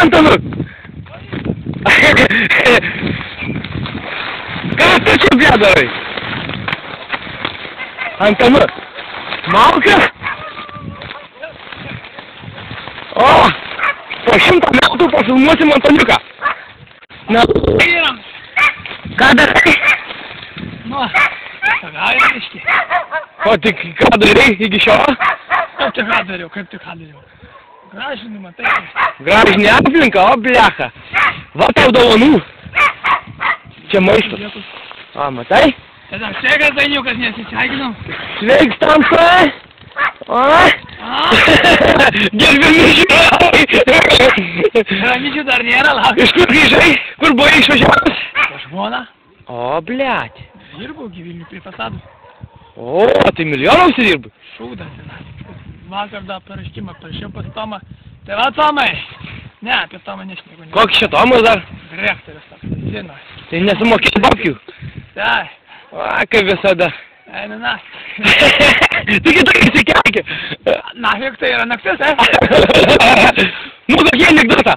Antanu? Ką tu čia bėdarai? Antanu? Malka? O, po 100 metų pafilmuosim Antaniuką. Na, ką darai? Nu, pagavė biškį. O tik ką darai iki šiol? Kaip tik ką dariau? Gražinį, matai. Gražinį aplinką, o blecha. Va tau dovanų. Čia maistas. A, matai? Tada sveikas, Dainiukas, nesisveikinam. Sveiks, tamsai. O? Gerbiami žiūrovai. Ramyčių dar nėra, laukiu. Iš kur grįžai? Kur buvai išvažiavęs? Pas žmoną. O, blėt. Dirbau gyvilnių prie fasadų. O, tai milijoną užsidirbai? Šūdas. Vakar dar paraškimą parašiau pas Tomą. Tai va, Tomai. Ne, apie Tomą nešneku. Koks čia Tomas dar? Direktorius toks, žino. Tai nesumokėt babkių? Tai. A, kaip visada. Eina na. Tu kitai įsikelki. Nafik, tai yra naktis, Nu, kokį anekdotą?